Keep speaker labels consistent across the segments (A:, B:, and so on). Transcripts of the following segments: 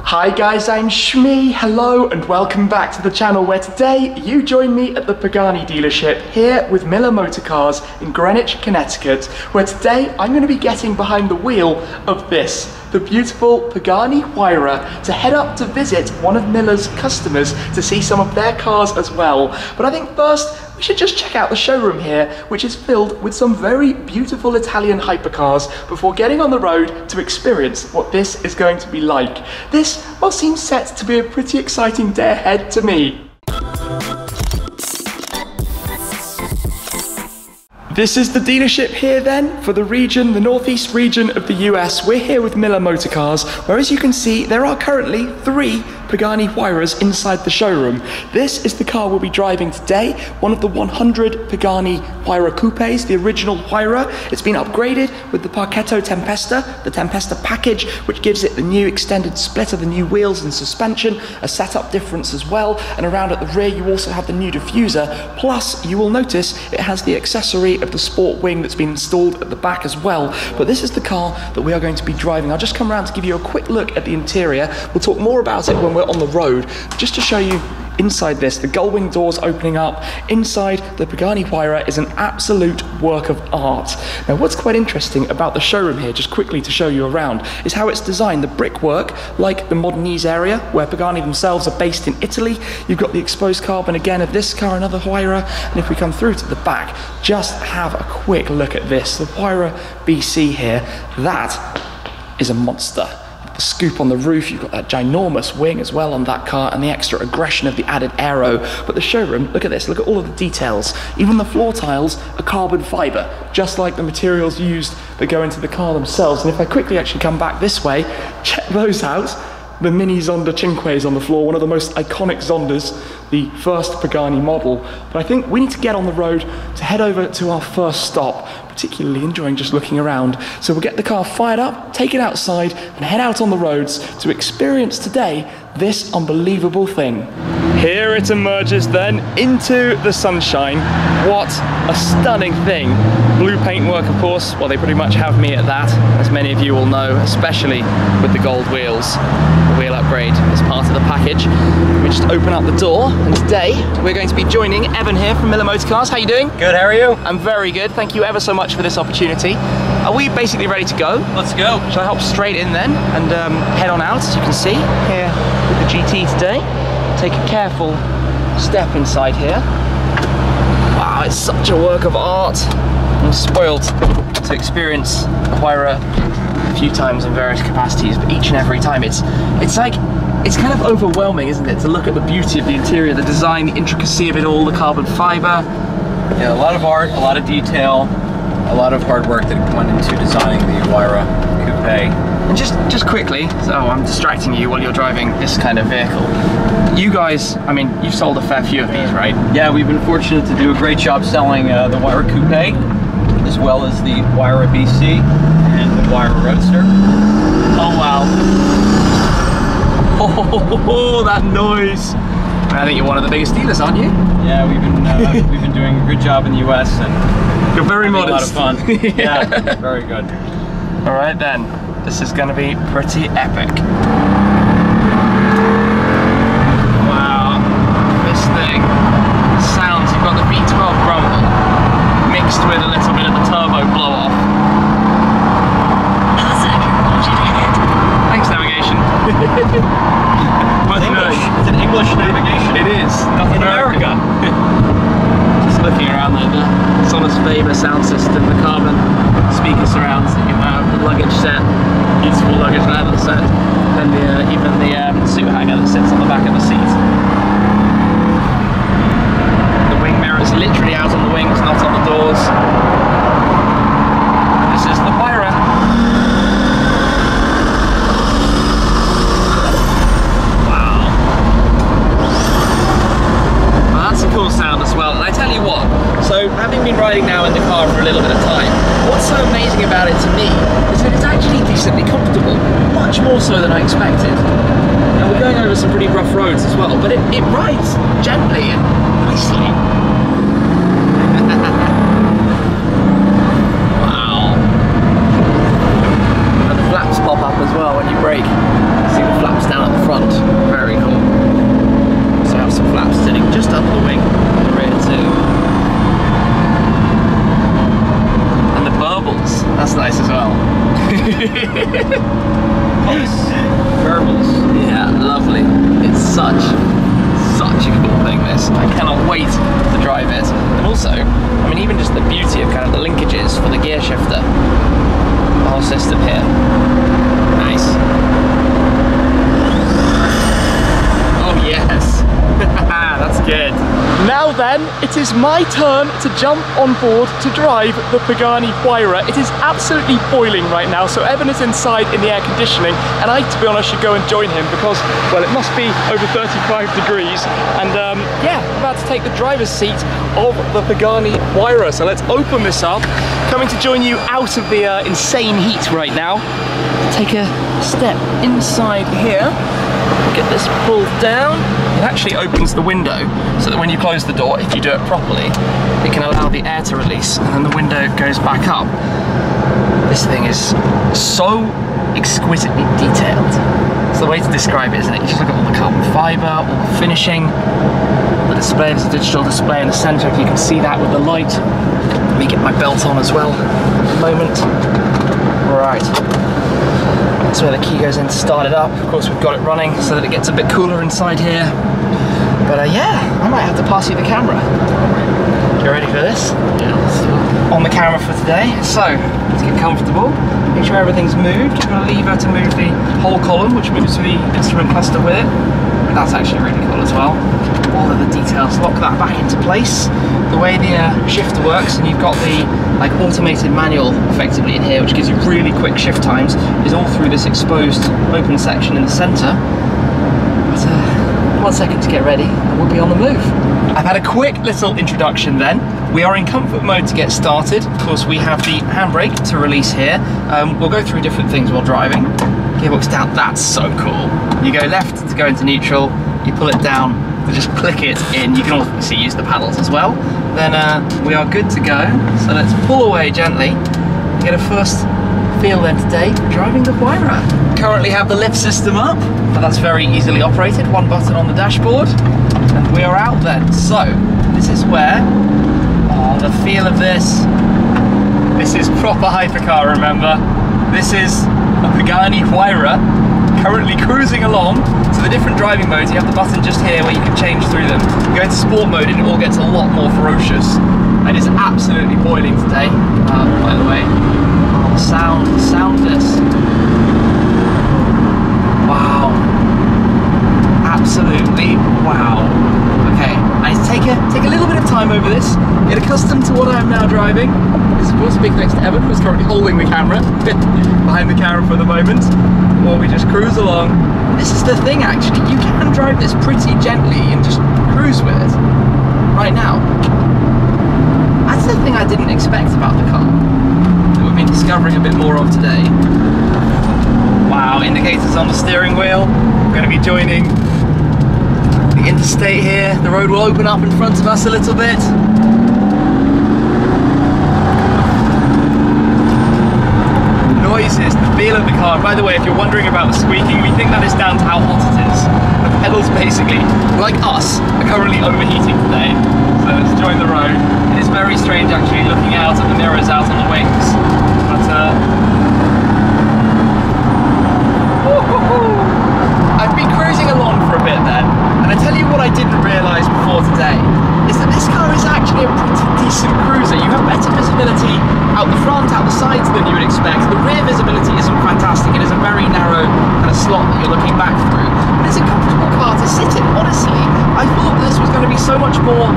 A: Hi guys, I'm Shmi, hello and welcome back to the channel where today you join me at the Pagani dealership here with Miller Motorcars in Greenwich, Connecticut, where today I'm going to be getting behind the wheel of this, the beautiful Pagani Huayra, to head up to visit one of Miller's customers to see some of their cars as well. But I think first we should just check out the showroom here, which is filled with some very beautiful Italian hypercars before getting on the road to experience what this is going to be like. This, well, seems set to be a pretty exciting day ahead to me. This is the dealership here then for the region, the northeast region of the US. We're here with Miller Motorcars, where as you can see, there are currently 3 Pagani Huayras inside the showroom. This is the car we'll be driving today, one of the 100 Pagani Huayra coupes, the original Huayra. It's been upgraded with the Parquetto Tempesta, the Tempesta package, which gives it the new extended splitter, the new wheels and suspension, a setup difference as well, and around at the rear you also have the new diffuser, plus you will notice it has the accessory of the sport wing that's been installed at the back as well. But this is the car that we are going to be driving. I'll just come around to give you a quick look at the interior. We'll talk more about it when we're on the road. Just to show you inside this, the gull wing doors opening up. Inside, the Pagani Huayra is an absolute work of art. Now, what's quite interesting about the showroom here, just quickly to show you around, is how it's designed. The brickwork, like the Modenese area, where Pagani themselves are based in Italy. You've got the exposed carbon again of this car, another Huayra. And if we come through to the back, just have a quick look at this. The Huayra BC here, that is a monster. The scoop on the roof, you've got that ginormous wing as well on that car, and the extra aggression of the added aero. But the showroom, look at this, look at all of the details. Even the floor tiles are carbon fibre, just like the materials used that go into the car themselves. And if I quickly actually come back this way, check those out. The mini Zonda Cinques on the floor, one of the most iconic Zondas, the first Pagani model. But I think we need to get on the road to head over to our first stop, particularly enjoying just looking around. So we'll get the car fired up, take it outside, and head out on the roads to experience today this unbelievable thing. Here it emerges then into the sunshine. What a stunning thing. Blue paintwork, of course. Well, they pretty much have me at that, as many of you will know, especially with the gold wheels. The wheel upgrade is part of the package. We just open up the door, and today we're going to be joining Evan here from Miller Motorcars. How are you doing?
B: Good, how are you?
A: I'm very good. Thank you ever so much for this opportunity. Are we basically ready to go?
B: Let's go.
A: Shall I hop straight in then and head on out, as you can see, here with the GT today. Take a careful step inside here. Wow, it's such a work of art. I'm spoiled to experience Huayra a few times in various capacities, but each and every time it's kind of overwhelming, isn't it, to look at the beauty of the interior, the design, the intricacy of it all, the carbon fibre.
B: Yeah, a lot of art, a lot of detail, a lot of hard work that went into designing the Huayra Coupe.
A: And just quickly, so I'm distracting you while you're driving this kind of vehicle. You guys, I mean, you've sold a fair few of these, right?
B: Yeah, we've been fortunate to do a great job selling the Huayra Coupe, as well as the Huayra BC and the Huayra Roadster.
A: Oh wow. Oh, that noise. I think you're one of the biggest dealers, aren't you?
B: Yeah, we've been doing a good job in the US, and
A: you're very modest.
B: A lot of fun. Yeah, very good.
A: All right then, this is going to be pretty epic. Wow, this thing sounds. You've got the V12 grumble mixed with a little bit of the turbo blow off. Thanks, navigation.
B: It's an English navigation.
A: It is.
B: In America.
A: Just looking around there, the Sonos Faber sound system, the carbon speaker surrounds that you have, the luggage set, beautiful luggage leather set, and even the suit hanger that sits on the back of the seat. The wing mirrors literally out on the wings, not on the doors. This is the Huayra. Cool sound as well. And I tell you what, so having been riding now in the car for a little bit of time, what's so amazing about it to me is that it's actually decently comfortable, much more so than I expected. Now we're going over some pretty rough roads as well, but it rides gently and nicely. Wow. And the flaps pop up as well when you brake. See the flaps down at the such a cool thing, this. I cannot wait to drive it. And also, I mean, even just the beauty of kind of the linkages for the gear shifter. The whole system here. Nice. Oh yes. That's good. Now then, it is my turn to jump on board to drive the Pagani Huayra. It is absolutely boiling right now, so Evan is inside in the air conditioning, and I, to be honest, should go and join him because, well, it must be over 35 degrees, and yeah, I'm about to take the driver's seat of the Pagani Huayra. So let's open this up. Coming to join you out of the insane heat right now. Take a step inside here. Get this pulled down. It actually opens the window so that when you close the door, if you do it properly, it can allow the air to release and then the window goes back up. This thing is so exquisitely detailed. It's the way to describe it, isn't it? You just look at all the carbon fibre, all the finishing, the display. There's a digital display in the centre, if you can see that with the light. Let me get my belt on as well at the moment. Right. That's where the key goes in to start it up. Of course, we've got it running so that it gets a bit cooler inside here. But yeah, I might have to pass you the camera. You ready for this? Yeah, let's do it. On the camera for today. So, let's get comfortable. Make sure everything's moved. You've got a lever to move the whole column, which moves the instrument cluster with it. That's actually really cool as well. All of the details. Lock that back into place. The way the shifter works, and you've got the like automated manual effectively in here, which gives you really quick shift times, is all through this exposed open section in the centre. But 1 second to get ready, and we'll be on the move. I've had a quick little introduction then. We are in comfort mode to get started. Of course, we have the handbrake to release here. We'll go through different things while driving. Gearbox down, that's so cool. You go left to go into neutral, you pull it down to just click it in. You can obviously use the paddles as well. Then we are good to go. So let's pull away gently and get a first feel then today driving the Huayra. Currently have the lift system up, but that's very easily operated. One button on the dashboard, and we are out then. So this is where, oh, the feel of this. This is proper hypercar, remember? This is a Pagani Huayra currently cruising along to the different driving modes. You have the button just here where you can change through them. You go into sport mode and it all gets a lot more ferocious. It is absolutely boiling today, by the way. Oh, the sound of this. Wow. Absolutely wow. Okay, I need to take a little bit of time over this, get accustomed to what I am now driving. This is of course big thanks to Evan, who's currently holding the camera, behind the camera for the moment, while we just cruise along. This is the thing actually, you can drive this pretty gently and just cruise with it, right now. That's the thing I didn't expect about the car, that we've been discovering a bit more of today. Wow, indicators on the steering wheel. We're going to be joining the interstate here. The road will open up in front of us a little bit. Noises, the feel of the car. And by the way, if you're wondering about the squeaking, we think that is down to how hot it is. The pedals basically, like us, are currently overheating today. So let's join the road. It is very strange actually looking out at the mirrors out on the wings. But I've been cruising along for a bit then, and I tell you what I didn't realise before today, is that this car is actually a pretty decent cruiser. You have better visibility out the front, out the sides than you would expect. The rear visibility isn't fantastic, it is a very narrow kind of slot that you're looking back through. But it's a comfortable car to sit in, honestly. I thought this was going to be so much more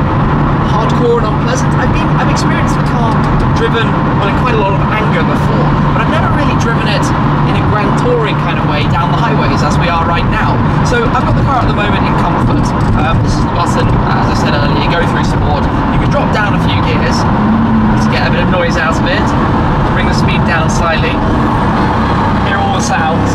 A: hardcore and unpleasant. I've experienced the car driven in quite a lot of anger before, but I've never really driven it in a grand touring kind of way down the highways as we are right now. So I've got the car at the moment in comfort. This is the button, as I said earlier, you go through sport. You can drop down a few gears to get a bit of noise out of it, bring the speed down slightly, hear all the sounds.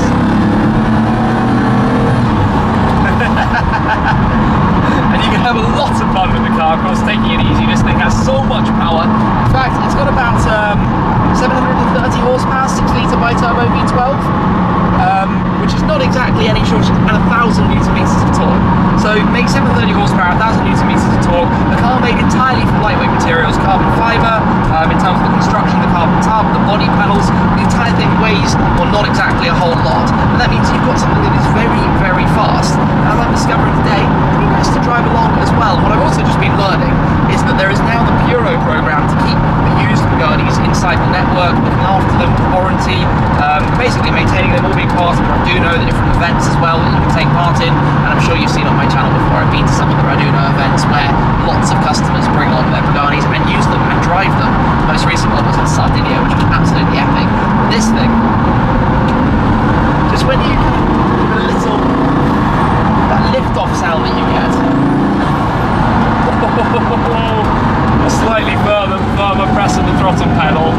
A: And you can have a lot of fun with the car, of course, taking it easy. This thing has so much power. In fact, it's got about 730 horsepower, 6-litre bi-turbo V12, which is not exactly any shortage, and 1,000 Newton meters of torque. So make 730 horsepower, 1,000 Newton meters of torque. The car made entirely from lightweight materials, carbon fibre. In terms of the construction, the carbon tub, the body panels, the entire thing weighs, well, not exactly a whole lot. And that means you've got something that is very, very fast. And as I'm discovering today,
C: take part in, and I'm sure you've seen on my channel before, I've been to some of the Raduna events where lots of customers bring along their Paganis and use them and drive them. The most recent one was in Sardinia, which was absolutely epic. This thing, just when you give it a little, that lift-off sound that you get.
A: A slightly firmer press of the throttle pedal.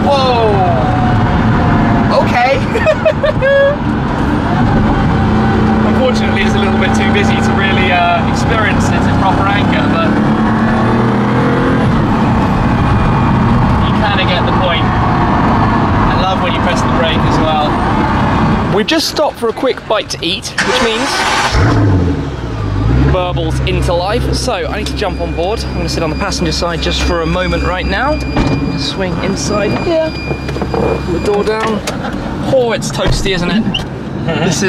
C: Whoa! Okay.
A: Unfortunately, it's a little bit too busy to really experience it in proper anger, but you kind of get the point. I love when you press the brake as well. We've just stopped for a quick bite to eat, which means burbles into life. So I need to jump on board. I'm going to sit on the passenger side just for a moment right now. Swing inside here. The door down. Oh, it's toasty, isn't it? This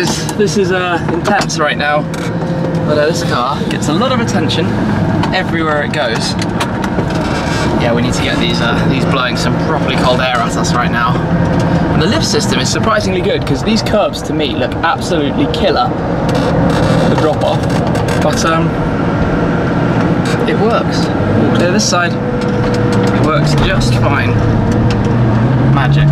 A: is intense right now. But this car gets a lot of attention everywhere it goes. Yeah, we need to get these blowing some properly cold air at us right now. And the lift system is surprisingly good because these curbs to me look absolutely killer. The drop off, but it works. We'll clear this side. It works just fine. Magic.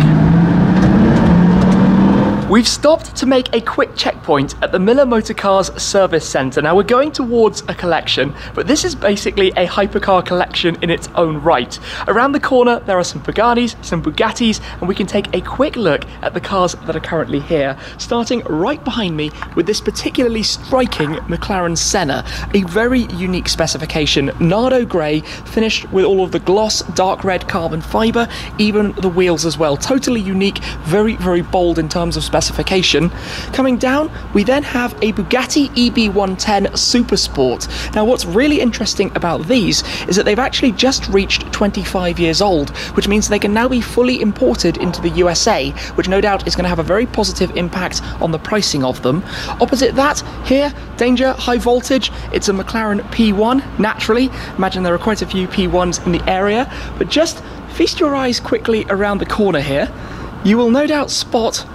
A: We've stopped to make a quick checkpoint at the Miller Motorcars service centre. Now we're going towards a collection, but this is basically a hypercar collection in its own right. Around the corner there are some Paganis, some Bugattis, and we can take a quick look at the cars that are currently here. Starting right behind me with this particularly striking McLaren Senna, a very unique specification, Nardo grey, finished with all of the gloss, dark red carbon fibre, even the wheels as well. Totally unique, very, very bold in terms of specification. Coming down, we then have a Bugatti EB110 Super Sport. Now what's really interesting about these is that they've actually just reached 25 years old, which means they can now be fully imported into the USA, which no doubt is going to have a very positive impact on the pricing of them. Opposite that, here, danger, high voltage, it's a McLaren P1, naturally. Imagine there are quite a few P1s in the area, but just feast your eyes quickly around the corner here. You will no doubt spot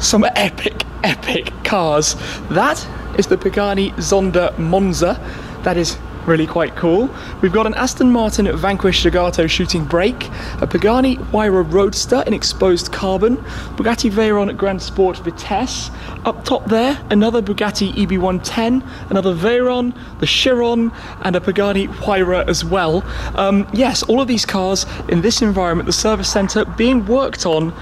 A: some epic cars. That is the Pagani Zonda Monza. That is really quite cool. We've got an Aston Martin Vanquish Zagato shooting brake, a Pagani Huayra Roadster in exposed carbon, Bugatti Veyron Grand Sport Vitesse. Up top there, another Bugatti EB110, another Veyron, the Chiron, and a Pagani Huayra as well. Yes, all of these cars in this environment, the service centre, being worked on.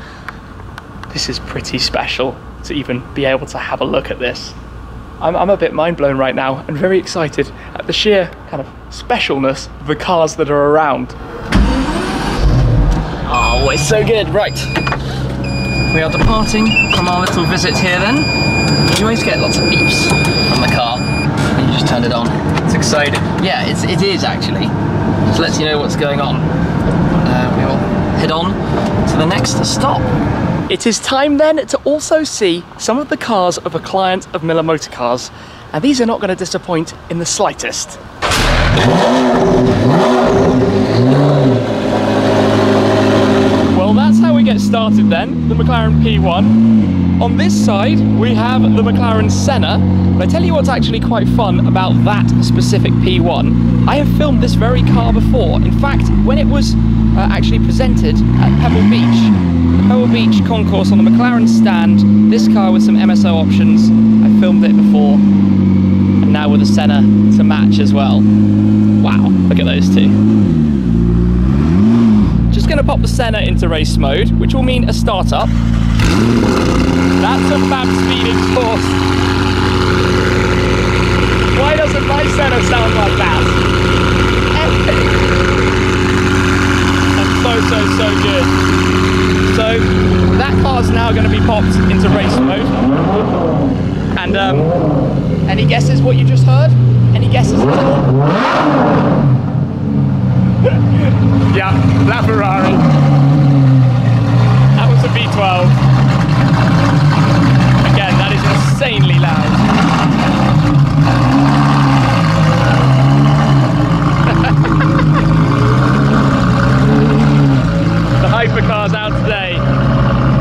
A: This is pretty special to even be able to have a look at this. I'm a bit mind blown right now and very excited at the sheer kind of specialness of the cars that are around. Oh, it's so good. Right, we are departing from our little visit here then. You always get lots of beeps from the car when you just turn it on. It's exciting. Yeah, it is actually. Just lets you know what's going on. We will head on to the next stop. It is time then to also see some of the cars of a client of Miller Motorcars, and these are not going to disappoint in the slightest. Well, that's how we get started then, the McLaren P1. On this side we have the McLaren Senna, but I tell you what's actually quite fun about that specific P1. I have filmed this very car before. In fact, when it was actually presented at Pebble Beach, the Pebble Beach concourse on the McLaren stand, this car with some MSO options, I filmed it before, and now with a Senna to match as well. Wow, look at those two. Just going to pop the Senna into race mode, which will mean a start-up. That's a fab speed exhaust. Why doesn't my Senna sound like that? Epic. That's so good. So that car's now going to be popped into race mode. And any guesses what you just heard? Any guesses at all? Yeah, that Ferrari. That was a V12. Again, that is insanely loud. The hypercars out today.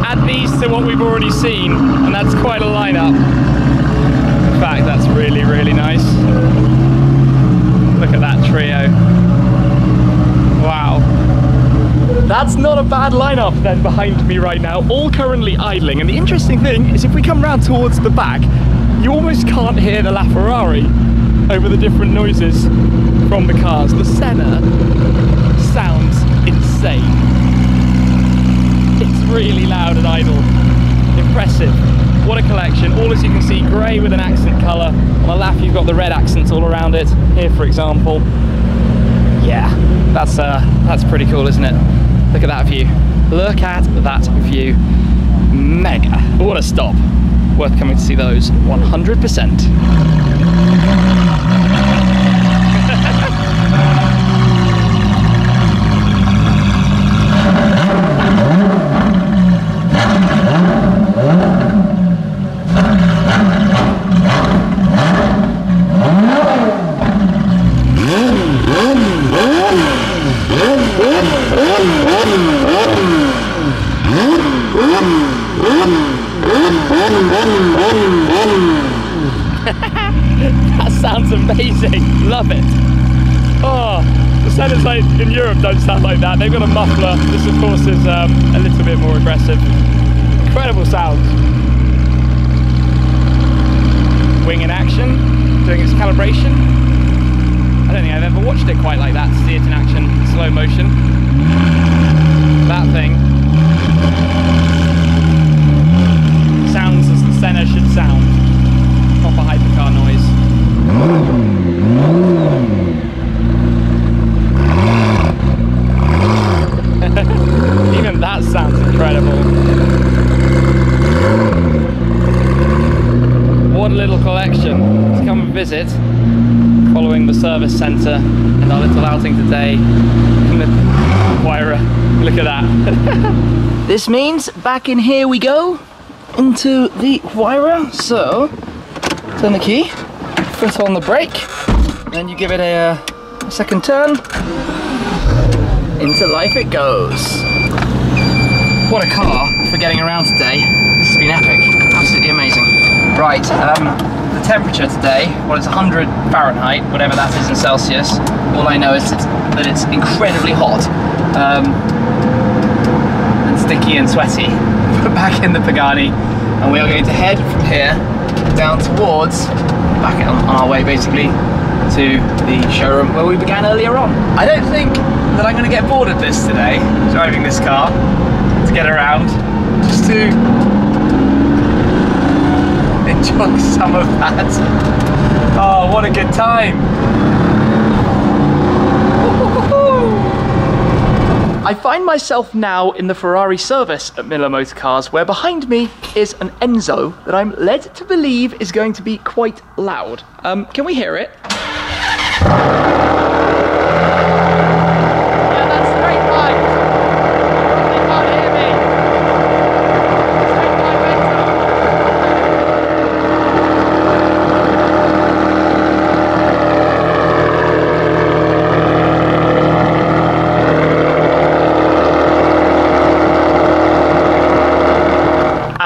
A: Add these to what we've already seen, and that's quite a lineup. In fact, that's really, really nice. Look at that trio. Wow. That's not a bad lineup then behind me right now, all currently idling. And the interesting thing is if we come round towards the back, you almost can't hear the LaFerrari over the different noises from the cars. The Senna sounds insane. It's really loud and idle. Impressive. What a collection. All, as you can see, grey with an accent colour. On the left you've got the red accents all around it. Here, for example. Yeah, that's pretty cool, isn't it? Look at that view. Look at that view. Mega. What a stop. Worth coming to see those 100%. That sounds amazing. Love it. Oh, the Senna's like in Europe don't sound like that. They've got a muffler. This, of course, is a little bit more aggressive. Incredible sound. Wing in action, doing its calibration. I don't think I've ever watched it quite like that, to see it in action, slow motion. That thing sounds as the Senna should sound. Proper hypercar noise. Even that sounds incredible. What a little collection to come and visit following the service centre and our little outing today in the Huayra. Look at that. This means back in here we go into the Huayra. So turn the key, foot on the brake, then you give it a second turn. Into life it goes. What a car for getting around today. This has been epic, absolutely amazing. Right, the temperature today, well, it's 100 Fahrenheit, whatever that is in Celsius. All I know is that it's incredibly hot and sticky and sweaty. We're back in the Pagani and we are going to head from here down towards, back on our way basically, to the showroom where we began earlier on. I don't think that I'm going to get bored of this today, driving this car to get around, just to enjoy some of that. Oh, what a good time. I find myself now in the Ferrari service at Miller Motorcars, where behind me is an Enzo that I'm led to believe is going to be quite loud. Can we hear it?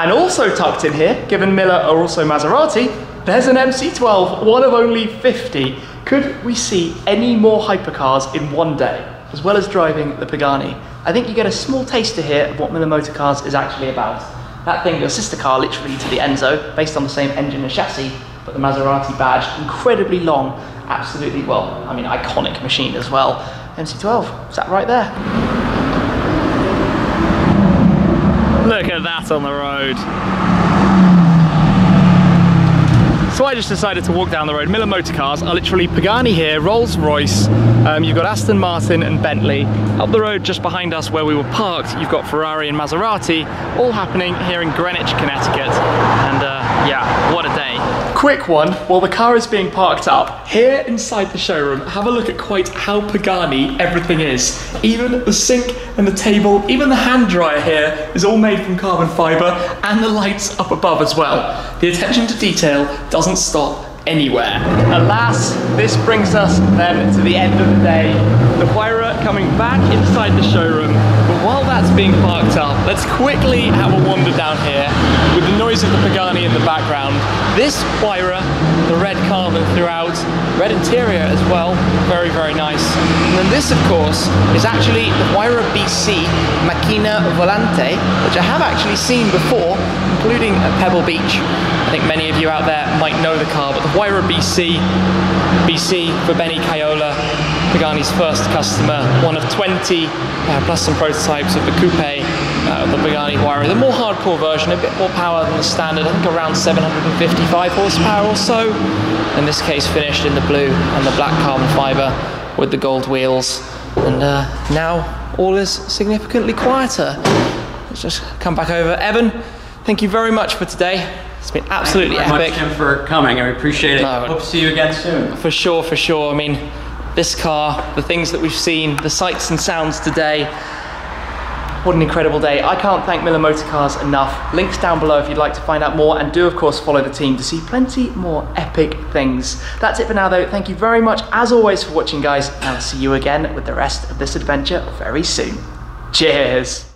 A: Also tucked in here, given Miller are also Maserati, there's an MC12, one of only 50. Could we see any more hypercars in one day, as well as driving the Pagani? I think you get a small taster here of what Miller Motorcars is actually about. That thing, your sister car literally to the Enzo, based on the same engine and chassis, but the Maserati badge, incredibly long, absolutely, well, I mean, iconic machine as well. MC12, sat right there. Look at that on the road. So I just decided to walk down the road. Miller Motorcars are literally Pagani here, Rolls-Royce, you've got Aston Martin and Bentley. Up the road just behind us where we were parked, you've got Ferrari and Maserati, all happening here in Greenwich, Connecticut. And yeah, what a day. Quick one, while the car is being parked up, here inside the showroom, have a look at quite how Pagani everything is. Even the sink and the table, even the hand dryer here is all made from carbon fibre, and the lights up above as well. The attention to detail doesn't stop anywhere. Alas, this brings us then to the end of the day. The Huayra coming back inside the showroom. But while that's being parked up, let's quickly have a wander down here with the noise of the Pagani in the background. This Huayra, the red carbon throughout, red interior as well, very, very nice. And then this, of course, is actually the Huayra BC Macchina Volante, which I have actually seen before, including at Pebble Beach. I think many of you out there might know the car, but the Huayra BC for Benny Caiola, Pagani's first customer, one of 20 plus some prototypes of the coupe of the Pagani Huayra, the more hardcore version, a bit more power than the standard, I think around 755 horsepower or so. In this case, finished in the blue and the black carbon fibre with the gold wheels. And now all is significantly quieter. Let's just come back over. Evan, thank you very much for today. It's been absolutely epic.
B: Thank you very much, Jim, for coming. I appreciate it.
A: No,
B: hope to see you again soon.
A: For sure, for sure. I mean, this car, the things that we've seen, the sights and sounds today, what an incredible day. I can't thank Miller Motorcars enough. Links down below if you'd like to find out more, and do of course follow the team to see plenty more epic things. That's it for now though. Thank you very much as always for watching, guys, and I'll see you again with the rest of this adventure very soon. Cheers.